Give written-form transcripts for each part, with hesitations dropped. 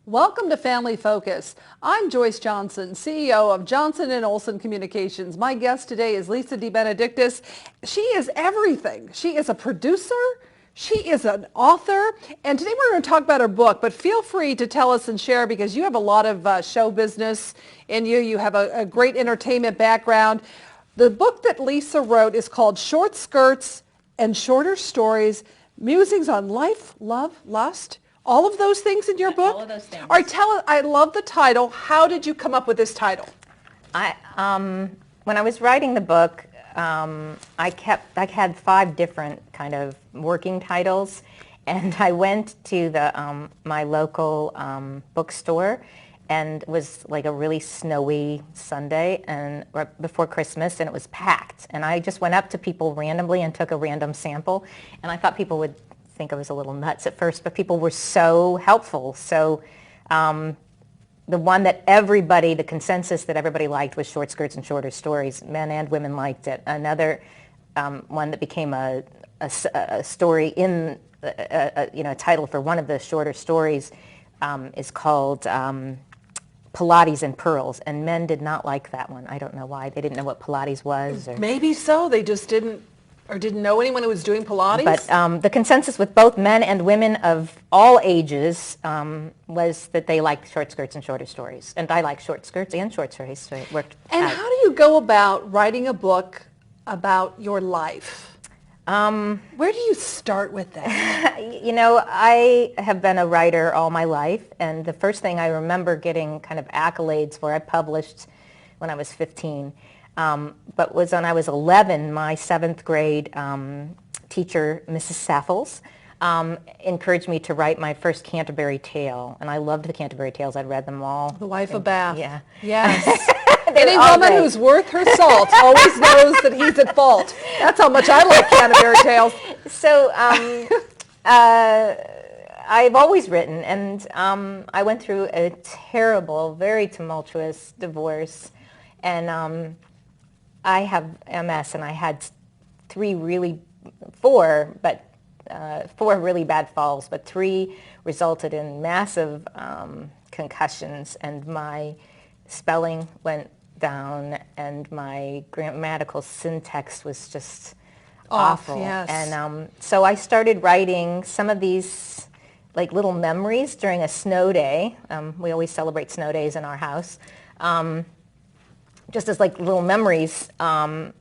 Welcome to Family Focus. I'm Joyce Johnson, CEO of Johnson & Olson Communications. My guest today is Lisa DeBenedictis. She is everything. She is a producer. She is an author. And today we're going to talk about her book, but feel free to tell us and share because you have a lot of show business in you. You have a great entertainment background. The book that Lisa wrote is called Short Skirts and Shorter Stories, Musings on Life, Love, Lust. All of those things in your book? All of those things. All right, I love the title. How did you come up with this title? When I was writing the book, I had 5 different kind of working titles, and I went to my local bookstore, and it was like a really snowy Sunday and right before Christmas, and it was packed. And I just went up to people randomly and took a random sample, and I thought people would think I was a little nuts at first, but people were so helpful. So the one that the consensus that everybody liked was Short Skirts and Shorter Stories. Men and women liked it. Another one that became a story in, a title for one of the shorter stories is called Pilates and Pearls, and men did not like that one. I don't know why. They didn't know what Pilates was. Maybe so. They just didn't know anyone who was doing Pilates? But the consensus with both men and women of all ages was that they liked Short Skirts and Shorter Stories. And I like short skirts and short stories, so it worked And out. how do you go about writing a book about your life? Where do you start with that? I have been a writer all my life, and the first thing I remember getting kind of accolades for, I published when I was 15. But was when I was 11, my 7th grade teacher, Mrs. Saffels, encouraged me to write my first Canterbury Tale. And I loved the Canterbury Tales. I'd read them all. The Wife of Bath. Yeah. Yes. Any woman who's worth her salt always knows that he's at fault. That's how much I like Canterbury Tales. So I've always written, and I went through a terrible, very tumultuous divorce. And I have MS, and I had 4 really bad falls, but 3 resulted in massive concussions, and my spelling went down, and my grammatical syntax was just awful. Yes. And so I started writing some of these like little memories during a snow day. We always celebrate snow days in our house. Just as like little memories. Some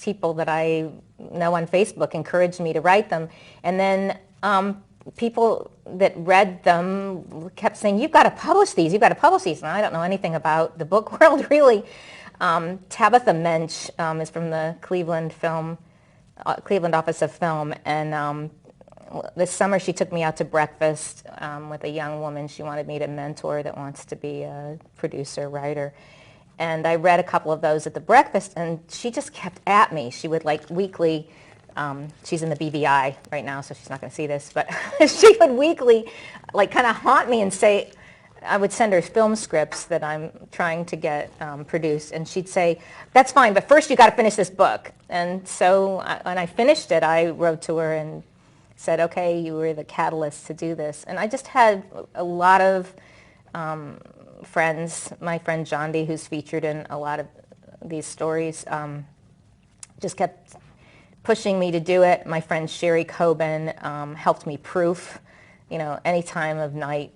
people that I know on Facebook encouraged me to write them. And then people that read them kept saying, you've got to publish these, you've got to publish these. And I don't know anything about the book world, really. Tabitha Mensch is from the Cleveland Office of Film. And this summer she took me out to breakfast with a young woman she wanted me to mentor that wants to be a producer, writer. And I read a couple of those at the breakfast, and she just kept at me. She would like weekly, she's in the BVI right now, so she's not going to see this, but she would weekly like kind of haunt me and say, I would send her film scripts that I'm trying to get produced, and she'd say, that's fine, but first you got to finish this book. And so when I finished it, I wrote to her and said, okay, you were the catalyst to do this. And I just had a lot of friends. My friend Jondi, who's featured in a lot of these stories, just kept pushing me to do it. My friend Sherry Coben helped me proof, any time of night,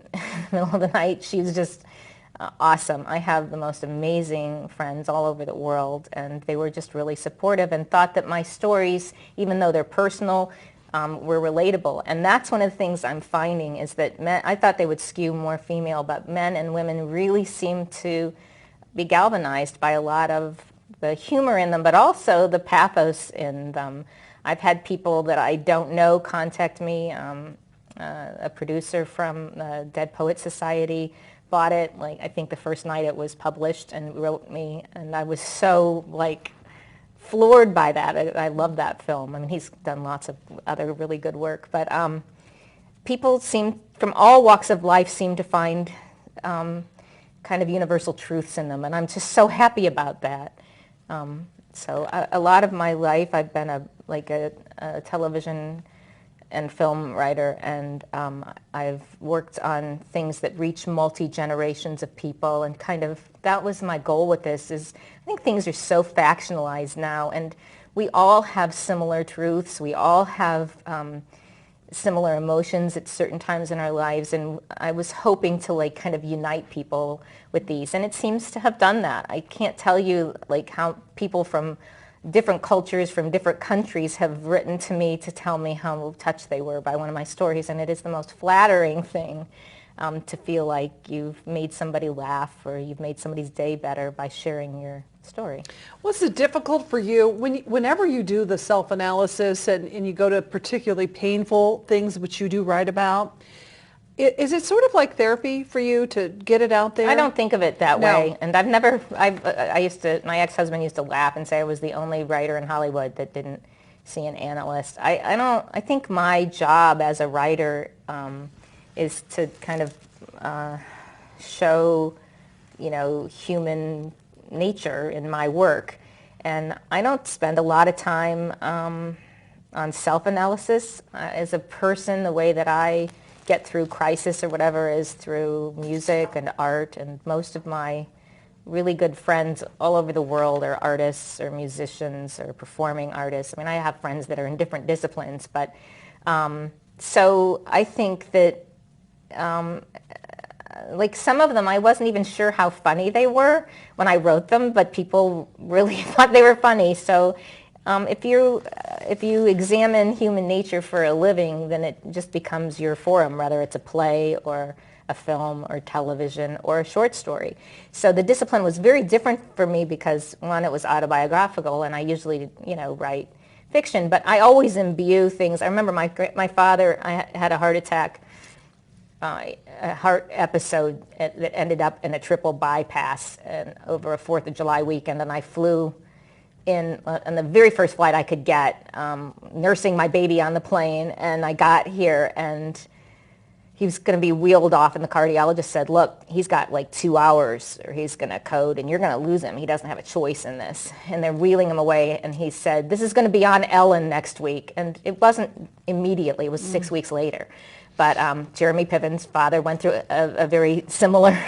middle of the night. She's just awesome. I have the most amazing friends all over the world, and they were just really supportive and thought that my stories, even though they're personal, were relatable. And that's one of the things I'm finding is that men, I thought they would skew more female, but men and women really seem to be galvanized by a lot of the humor in them, but also the pathos in them. I've had people that I don't know contact me. A producer from the Dead Poets Society bought it, I think the first night it was published, and wrote me, and I was so floored by that. I love that film. I mean, he's done lots of other really good work, but people from all walks of life seem to find kind of universal truths in them, and I'm just so happy about that. So a lot of my life I've been a television and film writer, and I've worked on things that reach multi-generations of people, and kind of that was my goal with this. Is I think things are so factionalized now, and we all have similar truths. We all have similar emotions at certain times in our lives, and I was hoping to like kind of unite people with these, and it seems to have done that. I can't tell you like how people from different cultures from different countries have written to me to tell me how touched they were by one of my stories, and it is the most flattering thing to feel like you've made somebody laugh or you've made somebody's day better by sharing your story. Was it difficult for you whenever you do the self-analysis and you go to particularly painful things which you do write about? Is it sort of like therapy for you to get it out there? I don't think of it that way, and my ex-husband used to laugh and say I was the only writer in Hollywood that didn't see an analyst. I think my job as a writer is to kind of show, human nature in my work, and I don't spend a lot of time on self-analysis. As a person, the way that I get through crisis or whatever is through music and art, and most of my really good friends all over the world are artists or musicians or performing artists. I mean, I have friends that are in different disciplines, but so I think that like some of them I wasn't even sure how funny they were when I wrote them, but people really thought they were funny. So if you examine human nature for a living, then it just becomes your forum, whether it's a play or a film or television or a short story. So the discipline was very different for me because, one, it was autobiographical, and I usually, write fiction, but I always imbue things. I remember my father, I had a heart attack, a heart episode that ended up in a triple bypass over a 4th of July weekend, and I flew in on the very first flight I could get, nursing my baby on the plane, and I got here, and he was going to be wheeled off, and the cardiologist said, look, he's got like 2 hours, or he's going to code, and you're going to lose him. He doesn't have a choice in this. And they're wheeling him away, and he said, this is going to be on Ellen next week. And it wasn't immediately. It was 6 weeks later. But Jeremy Piven's father went through a very similar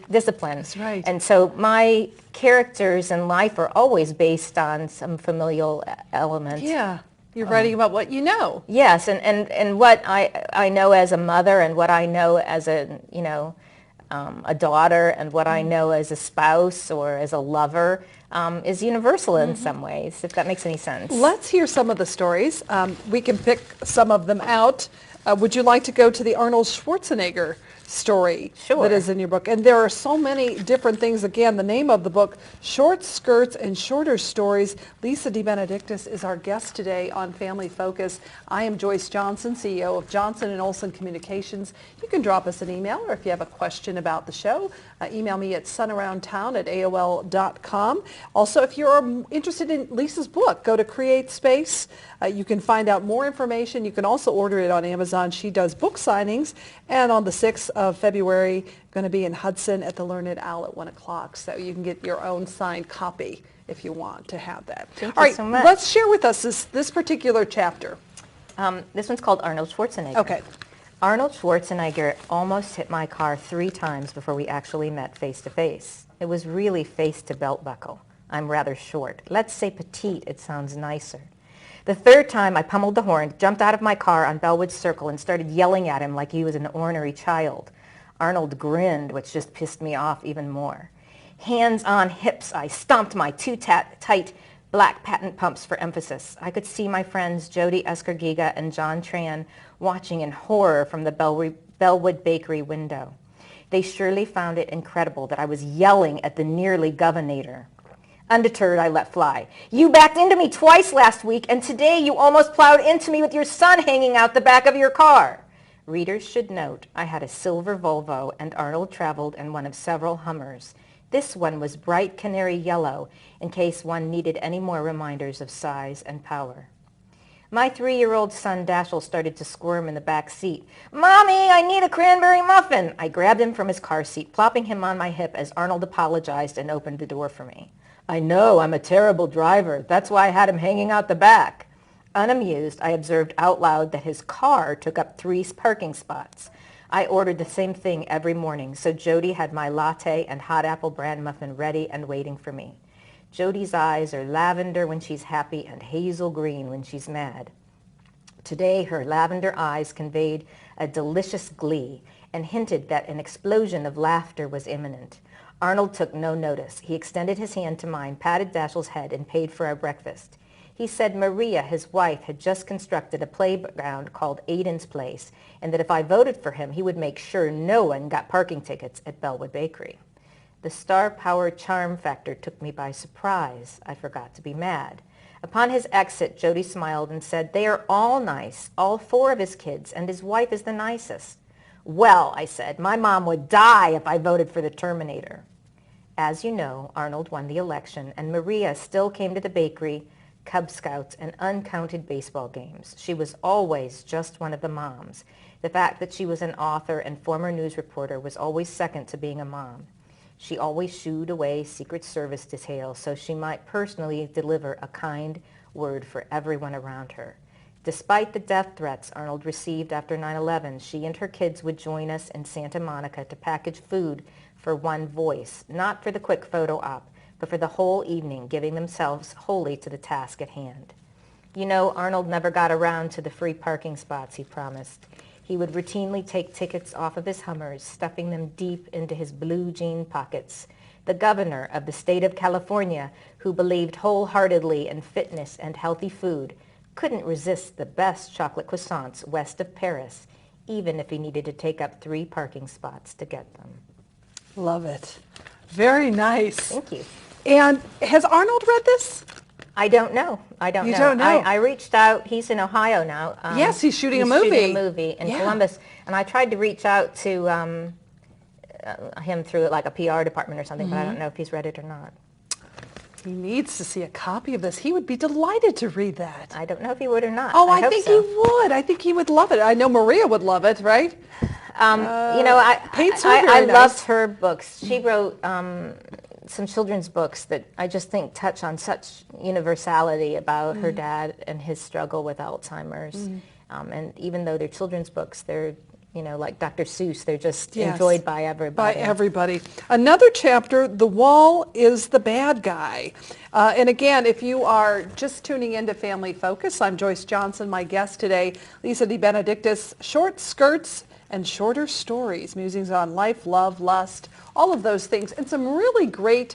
discipline. That's right. And so my characters in life are always based on some familial element. Yeah. You're writing about what you know. Yes, and what I know as a mother, and what I know as a daughter, and what I know as a spouse or as a lover is universal in some ways, if that makes any sense. Let's hear some of the stories. We can pick some of them out. Would you like to go to the Arnold Schwarzenegger story that is in your book? And there are so many different things. Again, the name of the book, Short Skirts and Shorter Stories. Lisa DeBenedictis is our guest today on Family Focus. I am Joyce Johnson, CEO of Johnson & Olson Communications. You can drop us an email, or if you have a question about the show, email me at sunaroundtown@aol.com. Also, if you're interested in Lisa's book, go to CreateSpace. You can find out more information. You can also order it on Amazon. She does book signings, and on the 6th of February, going to be in Hudson at the Learned Owl at 1 o'clock. So you can get your own signed copy if you want to have that. Thank All you right, so much. let's share with us this particular chapter. This one's called Arnold Schwarzenegger. Okay. Arnold Schwarzenegger almost hit my car 3 times before we actually met face to face. It was really face to belt buckle. I'm rather short. Let's say petite, it sounds nicer. The 3rd time I pummeled the horn, jumped out of my car on Bellwood Circle, and started yelling at him like he was an ornery child. Arnold grinned, which just pissed me off even more. Hands on hips, I stomped my too tight black patent pumps for emphasis. I could see my friends Jody Escargiga and John Tran watching in horror from the Bellwood Bakery window. They surely found it incredible that I was yelling at the nearly governator. Undeterred, I let fly. You backed into me twice last week, and today you almost plowed into me with your son hanging out the back of your car. Readers should note I had a silver Volvo, and Arnold traveled in one of several Hummers. This one was bright canary yellow, in case one needed any more reminders of size and power. My 3-year-old son Dashiell started to squirm in the back seat. Mommy, I need a cranberry muffin. I grabbed him from his car seat, plopping him on my hip as Arnold apologized and opened the door for me. I know, I'm a terrible driver. That's why I had him hanging out the back. Unamused, I observed out loud that his car took up 3 parking spots. I ordered the same thing every morning, so Jody had my latte and hot apple bran muffin ready and waiting for me. Jody's eyes are lavender when she's happy and hazel green when she's mad. Today, her lavender eyes conveyed a delicious glee and hinted that an explosion of laughter was imminent. Arnold took no notice. He extended his hand to mine, patted Dashiell's head, and paid for our breakfast. He said Maria, his wife, had just constructed a playground called Aiden's Place, and that if I voted for him, he would make sure no one got parking tickets at Bellwood Bakery. The star power charm factor took me by surprise. I forgot to be mad. Upon his exit, Jody smiled and said, "They are all nice, all 4 of his kids, and his wife is the nicest." "Well," I said, "my mom would die if I voted for the Terminator." As you know, Arnold won the election, and Maria still came to the bakery, Cub Scouts, and uncounted baseball games. She was always just one of the moms. The fact that she was an author and former news reporter was always second to being a mom. She always shooed away Secret Service details so she might personally deliver a kind word for everyone around her. Despite the death threats Arnold received after 9/11, she and her kids would join us in Santa Monica to package food for One Voice, not for the quick photo op, but for the whole evening, giving themselves wholly to the task at hand. You know, Arnold never got around to the free parking spots he promised. He would routinely take tickets off of his Hummers, stuffing them deep into his blue jean pockets. The governor of the state of California, who believed wholeheartedly in fitness and healthy food, couldn't resist the best chocolate croissants west of Paris, even if he needed to take up 3 parking spots to get them. Love it. Very nice. Thank you. And has Arnold read this? I don't know. You don't know? I reached out. He's in Ohio now. Yes, he's shooting a shooting movie. a movie in Yeah. Columbus. And I tried to reach out to him through like a PR department or something, but I don't know if he's read it or not. He needs to see a copy of this. He would be delighted to read that. I don't know if he would or not. Oh, I hope think so. he would. I think he would love it. I know Maria would love it, right? You know, paints her I very loved nice. her books. She wrote some children's books that I just think touch on such universality about her dad and his struggle with Alzheimer's. And even though they're children's books, they're, you know, like Dr. Seuss, they're just Yes. enjoyed by everybody. By everybody. Another chapter, The Wall is the Bad Guy. And again, if you are just tuning into Family Focus, I'm Joyce Johnson. My guest today, Lisa DeBenedictis, Short Skirts and Shorter Stories, musings on life, love, lust, all of those things, and some really great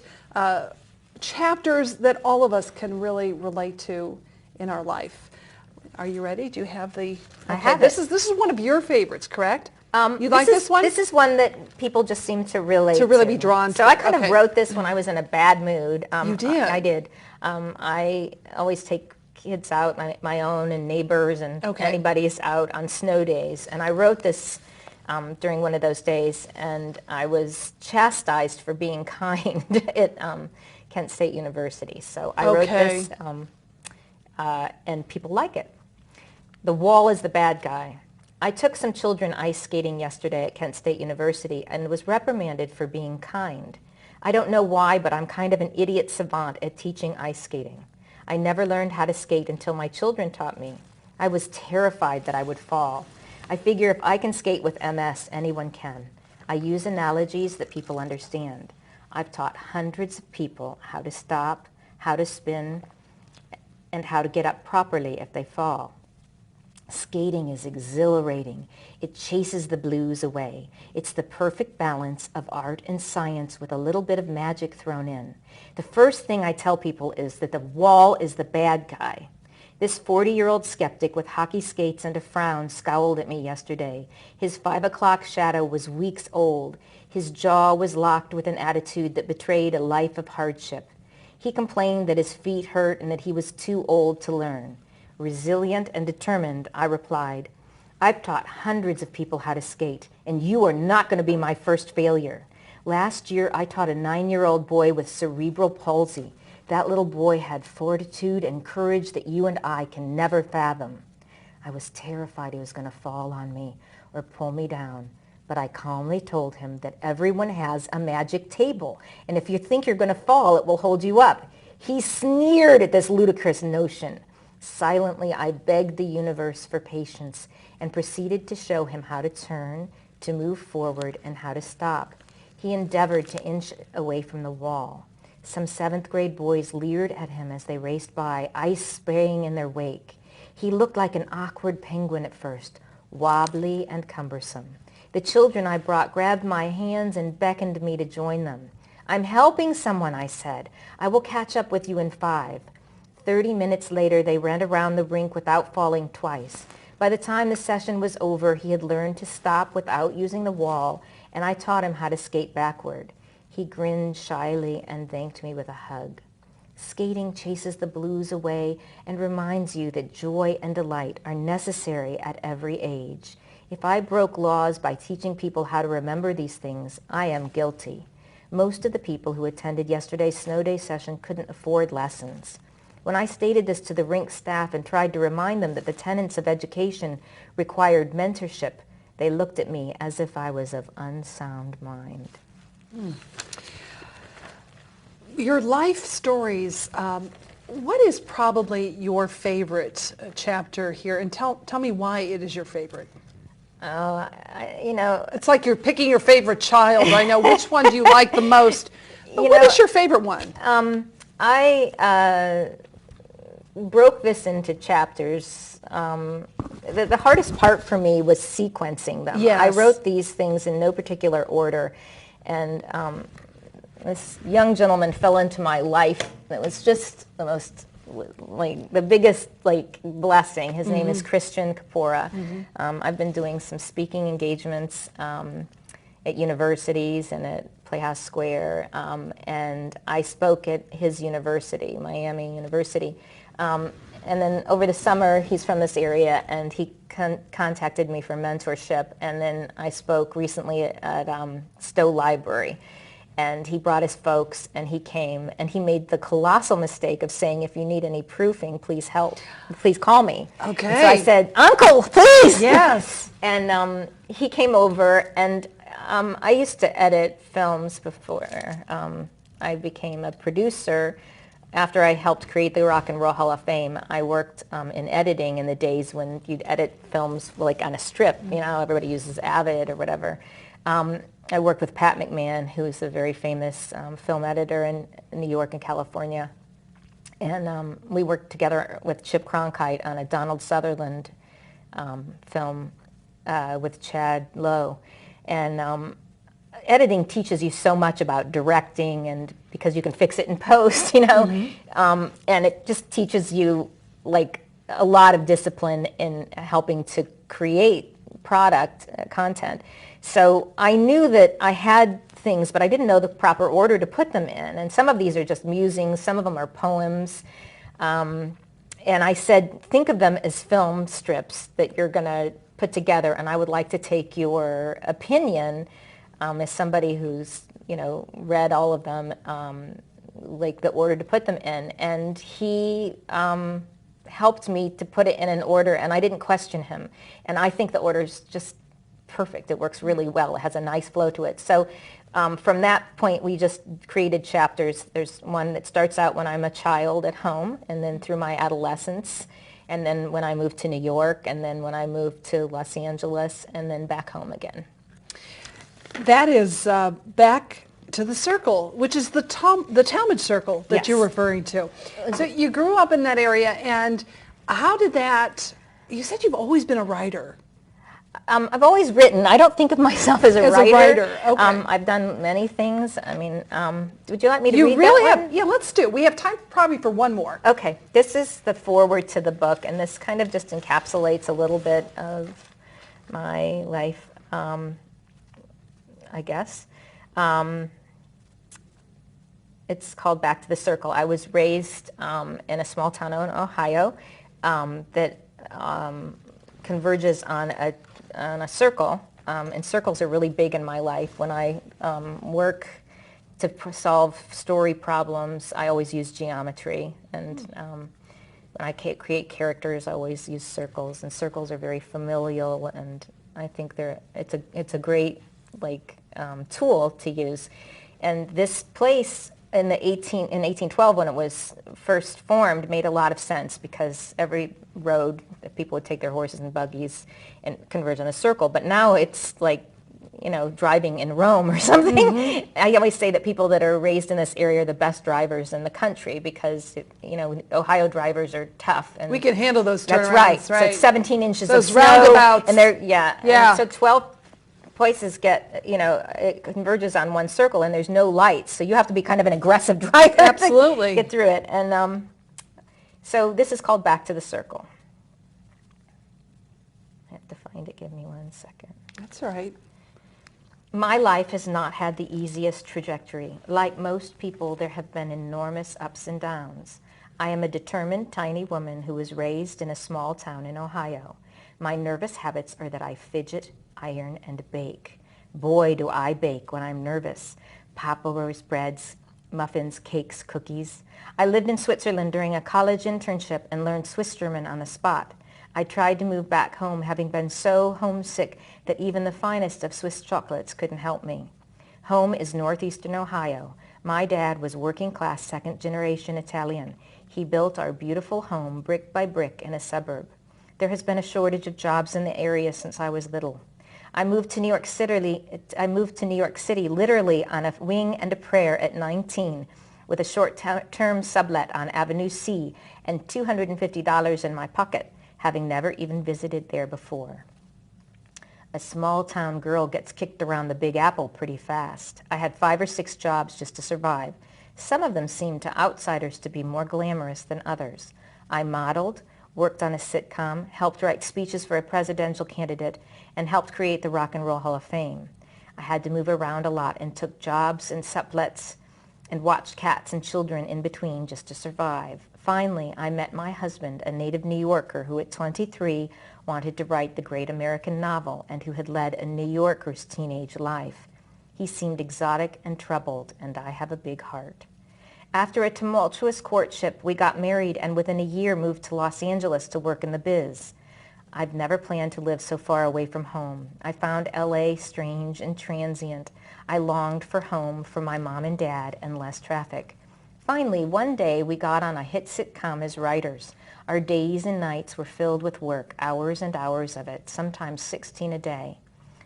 chapters that all of us can really relate to in our life. Are you ready? Do you have the... I have this it. is This is one of your favorites, correct? You like this one? This is one that people just seem to relate To really be drawn So to. I kind Okay. of wrote this when I was in a bad mood. You did? I did. I always take kids out, my own and neighbors and Okay. anybody's out on snow days. And I wrote this during one of those days, and I was chastised for being kind at Kent State University. So I wrote Okay. this, and people like it. The Wall is the Bad Guy. I took some children ice skating yesterday at Kent State University and was reprimanded for being kind. I don't know why, but I'm kind of an idiot savant at teaching ice skating. I never learned how to skate until my children taught me. I was terrified that I would fall. I figure if I can skate with MS, anyone can. I use analogies that people understand. I've taught hundreds of people how to stop, how to spin, and how to get up properly if they fall. Skating is exhilarating. It chases the blues away. It's the perfect balance of art and science with a little bit of magic thrown in. The first thing I tell people is that the wall is the bad guy. This 40-year-old skeptic with hockey skates and a frown scowled at me yesterday. His 5 o'clock shadow was weeks old. His jaw was locked with an attitude that betrayed a life of hardship. He complained that his feet hurt and that he was too old to learn. Resilient and determined, I replied, I've taught hundreds of people how to skate, and you are not going to be my first failure. Last year, I taught a 9-year-old boy with cerebral palsy. That little boy had fortitude and courage that you and I can never fathom. I was terrified he was going to fall on me or pull me down, but I calmly told him that everyone has a magic table, and if you think you're going to fall, it will hold you up. He sneered at this ludicrous notion. Silently, I begged the universe for patience and proceeded to show him how to turn, to move forward, and how to stop. He endeavored to inch away from the wall. Some 7th grade boys leered at him as they raced by, ice spraying in their wake. He looked like an awkward penguin at first, wobbly and cumbersome. The children I brought grabbed my hands and beckoned me to join them. I'm helping someone, I said. I will catch up with you in 5. 30 minutes later, they ran around the rink without falling twice. By the time the session was over, he had learned to stop without using the wall, and I taught him how to skate backward. He grinned shyly and thanked me with a hug. Skating chases the blues away and reminds you that joy and delight are necessary at every age. If I broke laws by teaching people how to remember these things, I am guilty. Most of the people who attended yesterday's snow day session couldn't afford lessons. When I stated this to the rink staff and tried to remind them that the tenets of education required mentorship, they looked at me as if I was of unsound mind. Your life stories, what is probably your favorite chapter here? And tell me why it is your favorite. Oh, you know, It's like you're picking your favorite child. I know. Which one do you like the most? But what is your favorite one? I broke this into chapters. The hardest part for me was sequencing them. Yes. I wrote these things in no particular order, and this young gentleman fell into my life. It was just the most, like, the biggest, like, blessing. His name is Christian Kapora. I've been doing some speaking engagements at universities and at Playhouse Square, and I spoke at his university, Miami University. And then over the summer, he's from this area, and he contacted me for mentorship. And then I spoke recently at Stowe Library. And he brought his folks, and he came, and he made the colossal mistake of saying, if you need any proofing, please call me. Okay. And so I said, Uncle, please! Yes. And he came over, and I used to edit films before I became a producer. After I helped create the Rock and Roll Hall of Fame, I worked in editing in the days when you'd edit films like on a strip. You know, everybody uses Avid or whatever. I worked with Pat McMahon, who's a very famous film editor in New York and California. And we worked together with Chip Cronkite on a Donald Sutherland film with Chad Lowe. And editing teaches you so much about directing, and because you can fix it in post, you know, and it just teaches you like a lot of discipline in helping to create product content. So I knew that I had things, but I didn't know the proper order to put them in. And some of these are just musings, some of them are poems. And I said, think of them as film strips that you're going to put together, and I would like to take your opinion as somebody who's, you know, read all of them, like the order to put them in. And he helped me to put it in an order, and I didn't question him. And I think the order is just perfect. It works really well. It has a nice flow to it. So from that point, we just created chapters. There's one that starts out when I'm a child at home, and then through my adolescence, and then when I moved to New York, and then when I moved to Los Angeles, and then back home again. That is back to the circle, which is the Talmadge circle that Yes. you're referring to. So you grew up in that area, and how did that, you said you've always been a writer. I've always written. I don't think of myself as a writer. As a writer, okay. I've done many things. I mean, would you like me to You read really that have, one? yeah, let's do. We have time probably for one more. Okay, this is the foreword to the book, and this kind of just encapsulates a little bit of my life, I guess. It's called Back to the Circle. I was raised in a small town in Ohio that converges on a circle, and circles are really big in my life. When I work to solve story problems, I always use geometry, and when I create characters, I always use circles, and circles are very familial, and I think it's a great tool to use. And this place in 1812, when it was first formed, made a lot of sense, because every road that people would take their horses and buggies and converge in a circle. But now it's like, driving in Rome or something. Mm-hmm. I always say that people that are raised in this area are the best drivers in the country, because, Ohio drivers are tough. And we can handle those turnarounds. That's right. So it's 17 inches those of snow. Roundabouts. And they're, yeah. Yeah. And so 12 places it converges on one circle, and there's no lights. So you have to be kind of an aggressive driver. Absolutely. To get through it. And so this is called Back to the Circle. I have to find it. Give me 1 second. That's all right. My life has not had the easiest trajectory. Like most people, there have been enormous ups and downs. I am a determined, tiny woman who was raised in a small town in Ohio. My nervous habits are that I fidget, iron, and bake. Boy, do I bake when I'm nervous. Papa roast breads, muffins, cakes, cookies. I lived in Switzerland during a college internship and learned Swiss German on the spot. I tried to move back home, having been so homesick that even the finest of Swiss chocolates couldn't help me. Home is northeastern Ohio. My dad was working-class second-generation Italian. He built our beautiful home brick by brick in a suburb. There has been a shortage of jobs in the area since I was little. I moved to New York City literally on a wing and a prayer at 19, with a short-term sublet on Avenue C and $250 in my pocket, having never even visited there before. A small-town girl gets kicked around the Big Apple pretty fast. I had 5 or 6 jobs just to survive. Some of them seemed to outsiders to be more glamorous than others. I modeled, worked on a sitcom, helped write speeches for a presidential candidate, and helped create the Rock and Roll Hall of Fame. I had to move around a lot and took jobs and suplets and watched cats and children in between just to survive. Finally, I met my husband, a native New Yorker who at 23 wanted to write the great American novel and who had led a New Yorker's teenage life. He seemed exotic and troubled, and I have a big heart. After a tumultuous courtship, we got married and within a year moved to Los Angeles to work in the biz. I've never planned to live so far away from home. I found LA strange and transient. I longed for home, for my mom and dad, and less traffic. Finally, one day we got on a hit sitcom as writers. Our days and nights were filled with work, hours and hours of it, sometimes 16 a day.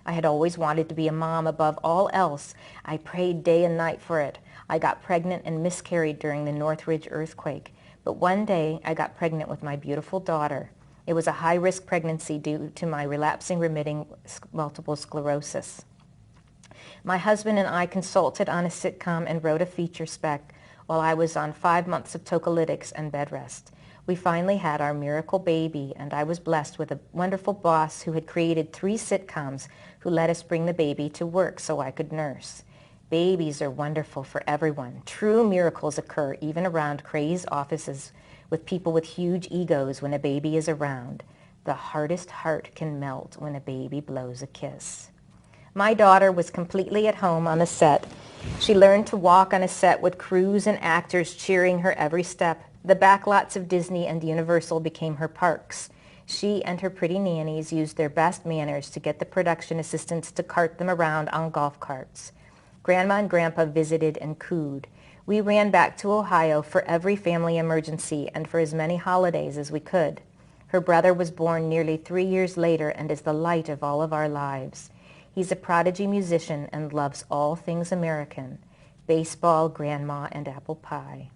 I had always wanted to be a mom above all else. I prayed day and night for it. I got pregnant and miscarried during the Northridge earthquake. But one day I got pregnant with my beautiful daughter. It was a high-risk pregnancy due to my relapsing remitting multiple sclerosis. My husband and I consulted on a sitcom and wrote a feature spec while I was on 5 months of tocolytics and bed rest. We finally had our miracle baby, and I was blessed with a wonderful boss who had created 3 sitcoms who let us bring the baby to work so I could nurse. Babies are wonderful for everyone. True miracles occur even around crazed offices with people with huge egos when a baby is around. The hardest heart can melt when a baby blows a kiss. My daughter was completely at home on the set. She learned to walk on a set with crews and actors cheering her every step. The backlots of Disney and Universal became her parks. She and her pretty nannies used their best manners to get the production assistants to cart them around on golf carts. Grandma and Grandpa visited and cooed. We ran back to Ohio for every family emergency and for as many holidays as we could. Her brother was born nearly 3 years later and is the light of all of our lives. He's a prodigy musician and loves all things American: baseball, grandma, and apple pie.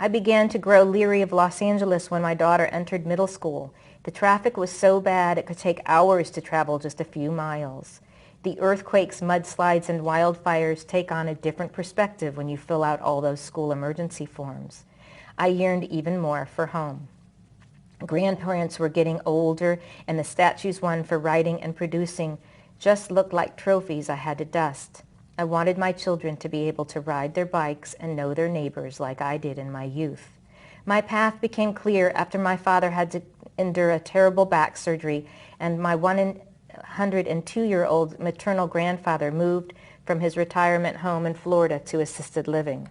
I began to grow leery of Los Angeles when my daughter entered middle school. The traffic was so bad it could take hours to travel just a few miles. The earthquakes, mudslides, and wildfires take on a different perspective when you fill out all those school emergency forms. I yearned even more for home. Grandparents were getting older, and the statues won for writing and producing just looked like trophies I had to dust. I wanted my children to be able to ride their bikes and know their neighbors like I did in my youth. My path became clear after my father had to endure a terrible back surgery, and my 102-year-old maternal grandfather moved from his retirement home in Florida to assisted living.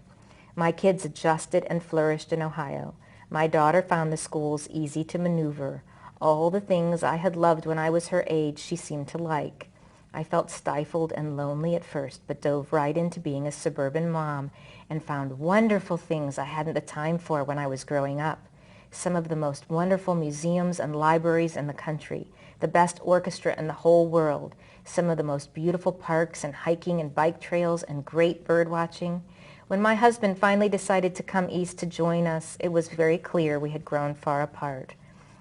My kids adjusted and flourished in Ohio. My daughter found the schools easy to maneuver. All the things I had loved when I was her age she seemed to like. I felt stifled and lonely at first, but dove right into being a suburban mom and found wonderful things I hadn't the time for when I was growing up. Some of the most wonderful museums and libraries in the country, the best orchestra in the whole world, some of the most beautiful parks and hiking and bike trails and great bird watching. When my husband finally decided to come east to join us, it was very clear we had grown far apart.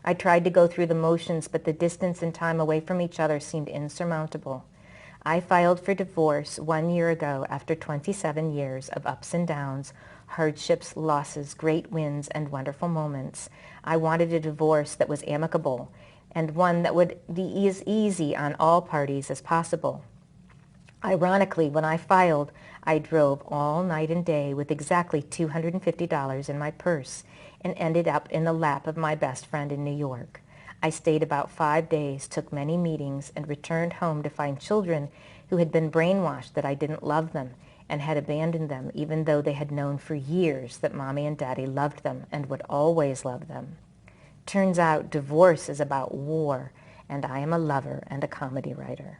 I tried to go through the motions, but the distance and time away from each other seemed insurmountable. I filed for divorce 1 year ago after 27 years of ups and downs, hardships, losses, great wins, and wonderful moments. I wanted a divorce that was amicable and one that would be as easy on all parties as possible. Ironically, when I filed, I drove all night and day with exactly $250 in my purse and ended up in the lap of my best friend in New York. I stayed about 5 days, took many meetings, and returned home to find children who had been brainwashed that I didn't love them and had abandoned them, even though they had known for years that Mommy and Daddy loved them and would always love them. Turns out divorce is about war, and I am a lover and a comedy writer.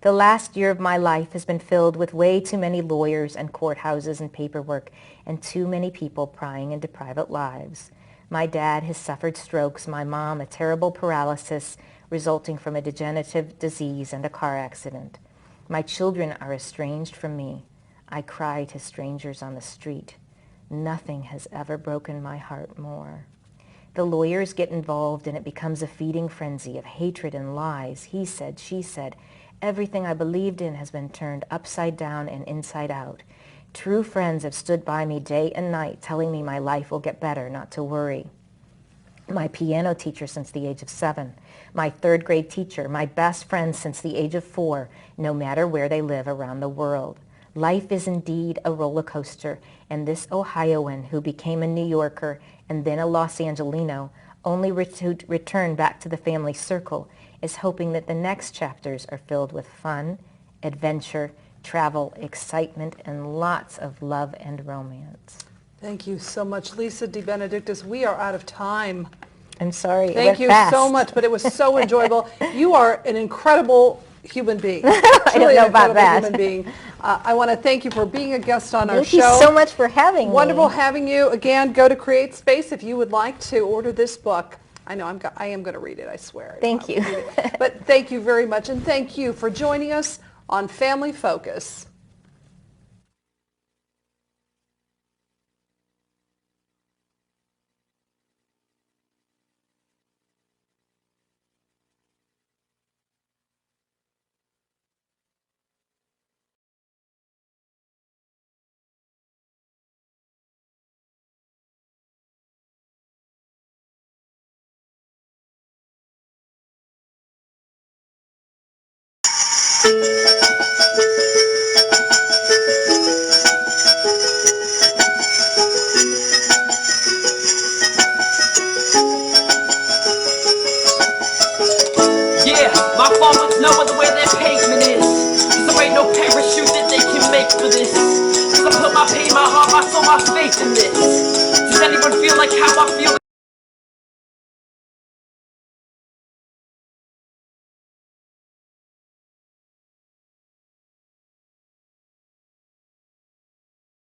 The last year of my life has been filled with way too many lawyers and courthouses and paperwork and too many people prying into private lives. My dad has suffered strokes, my mom a terrible paralysis resulting from a degenerative disease and a car accident. My children are estranged from me. I cry to strangers on the street. Nothing has ever broken my heart more. The lawyers get involved and it becomes a feeding frenzy of hatred and lies. He said, she said. Everything I believed in has been turned upside down and inside out. True friends have stood by me day and night telling me my life will get better, not to worry. My piano teacher since the age of 7, my third grade teacher, my best friend since the age of 4, no matter where they live around the world. Life is indeed a roller coaster, and this Ohioan who became a New Yorker and then a Los Angelino, only returned back to the family circle, is hoping that the next chapters are filled with fun, adventure, travel, excitement, and lots of love and romance. Thank you so much, Lisa DeBenedictis. We are out of time. I'm sorry. Thank you so much, but it was so enjoyable. You are an incredible human being. I don't know about that. Human being. I want to thank you for being a guest on our show. Thank you so much for having me. Wonderful having you. Again, go to Create Space if you would like to order this book. I know I am going to read it, I swear. Thank you. But thank you very much, and thank you for joining us on Family Focus. Yeah, my farmers know what the way their pavement is. Cause there ain't no parachute that they can make for this. Cause I put my pain, my heart, my soul, my faith in this. Does anyone feel like how I feel?